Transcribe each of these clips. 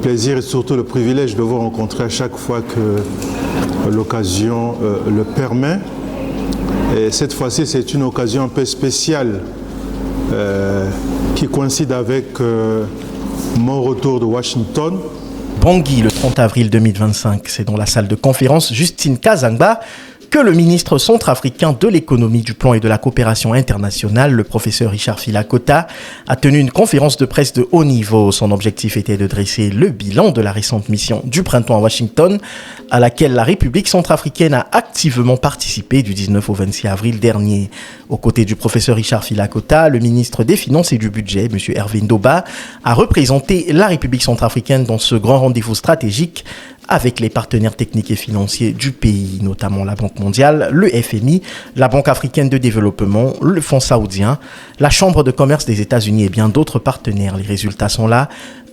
plaisir et surtout le privilège de vous rencontrer à chaque fois que l'occasion le permet. Et cette fois-ci, c'est une occasion un peu spéciale qui coïncide avec mon retour de Washington. Bangui, le 30 avril 2025, c'est dans la salle de conférence Justine Kazangba que le ministre centrafricain de l'économie, du plan et de la coopération internationale, le professeur Richard Filakota, a tenu une conférence de presse de haut niveau. Son objectif était de dresser le bilan de la récente mission du printemps à Washington, à laquelle la République centrafricaine a activement participé du 19 au 26 avril dernier. Aux côtés du professeur Richard Filakota, le ministre des Finances et du Budget, M. Hervé Ndoba, a représenté la République centrafricaine dans ce grand rendez-vous stratégique avec les partenaires techniques et financiers du pays, notamment la Banque mondiale, le FMI, la Banque africaine de développement, le Fonds saoudien, la Chambre de commerce des États-Unis et bien d'autres partenaires. Les résultats sont là.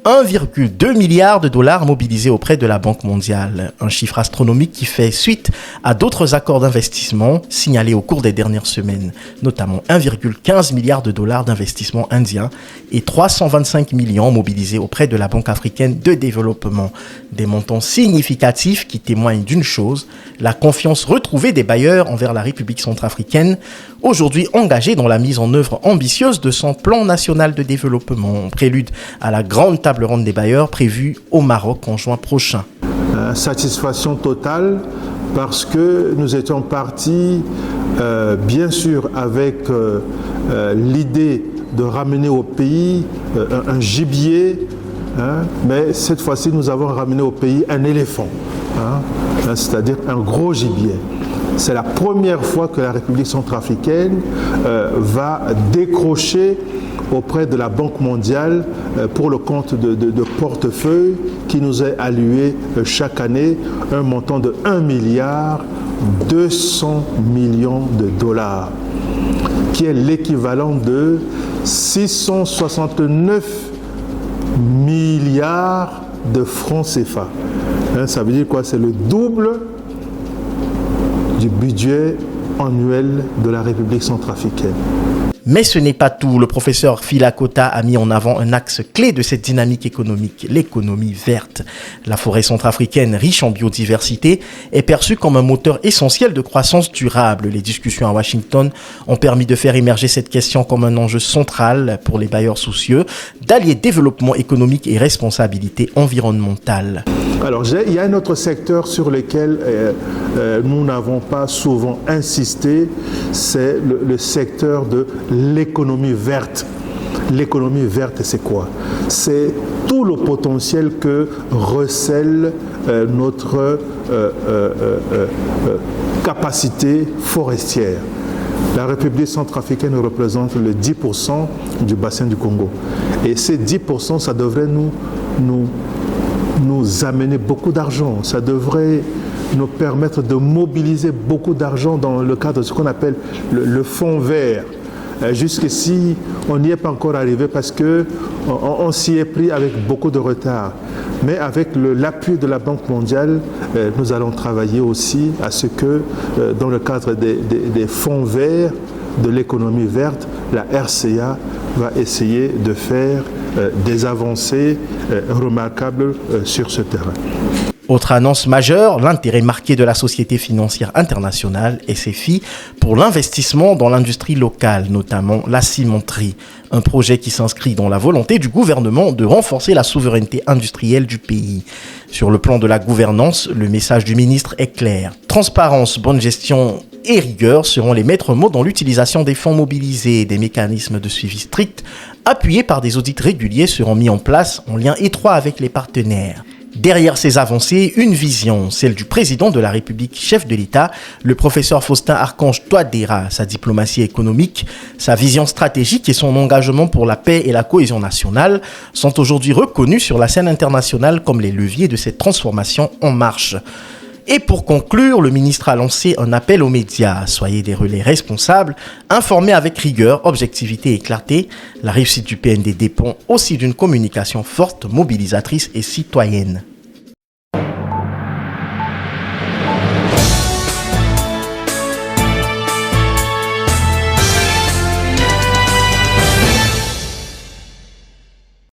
1,2 milliard de dollars mobilisés auprès de la Banque mondiale. Un chiffre astronomique qui fait suite à d'autres accords d'investissement signalés au cours des dernières semaines, notamment 1,15 milliard de dollars d'investissement indien et 325 millions mobilisés auprès de la Banque africaine de développement. Des montants significatifs qui témoignent d'une chose, la confiance retrouvée des bailleurs envers la République centrafricaine, aujourd'hui engagée dans la mise en œuvre ambitieuse de son plan national de développement, prélude à la grande table ronde des bailleurs prévue au Maroc en juin prochain. Satisfaction totale parce que nous étions partis bien sûr avec l'idée de ramener au pays un gibier, mais cette fois-ci nous avons ramené au pays un éléphant, c'est-à-dire un gros gibier. C'est la première fois que la République centrafricaine va décrocher auprès de la Banque mondiale pour le compte de portefeuille qui nous est alloué chaque année un montant de 1 milliard 200 millions de dollars, qui est l'équivalent de 669 milliards de francs CFA. Ça veut dire quoi? C'est le double du budget annuel de la République centrafricaine. Mais ce n'est pas tout. Le professeur Filakota a mis en avant un axe clé de cette dynamique économique, l'économie verte. La forêt centrafricaine, riche en biodiversité, est perçue comme un moteur essentiel de croissance durable. Les discussions à Washington ont permis de faire émerger cette question comme un enjeu central pour les bailleurs soucieux d'allier développement économique et responsabilité environnementale. Alors, il y a un autre secteur sur lequel nous n'avons pas souvent insisté, c'est le secteur de l'économie verte. L'économie verte, c'est quoi? C'est tout le potentiel que recèle notre capacité forestière. La République centrafricaine représente le 10% du bassin du Congo. Et ces 10%, ça devrait nous amener beaucoup d'argent. Ça devrait nous permettre de mobiliser beaucoup d'argent dans le cadre de ce qu'on appelle le fonds vert. Jusqu'ici, on n'y est pas encore arrivé parce qu'on s'y est pris avec beaucoup de retard. Mais avec l'appui de la Banque mondiale, nous allons travailler aussi à ce que, dans le cadre des fonds verts, de l'économie verte, la RCA va essayer de faire des avancées remarquables sur ce terrain. Autre annonce majeure, l'intérêt marqué de la Société financière internationale, SFI, pour l'investissement dans l'industrie locale, notamment la cimenterie. Un projet qui s'inscrit dans la volonté du gouvernement de renforcer la souveraineté industrielle du pays. Sur le plan de la gouvernance, le message du ministre est clair. Transparence, bonne gestion et rigueur seront les maîtres mots dans l'utilisation des fonds mobilisés. Des mécanismes de suivi stricts, appuyés par des audits réguliers, seront mis en place en lien étroit avec les partenaires. Derrière ces avancées, une vision, celle du président de la République, chef de l'État, le professeur Faustin Archange Touadéra. Sa diplomatie économique, sa vision stratégique et son engagement pour la paix et la cohésion nationale sont aujourd'hui reconnus sur la scène internationale comme les leviers de cette transformation en marche. Et pour conclure, le ministre a lancé un appel aux médias. Soyez des relais responsables, informés avec rigueur, objectivité et clarté. La réussite du PND dépend aussi d'une communication forte, mobilisatrice et citoyenne.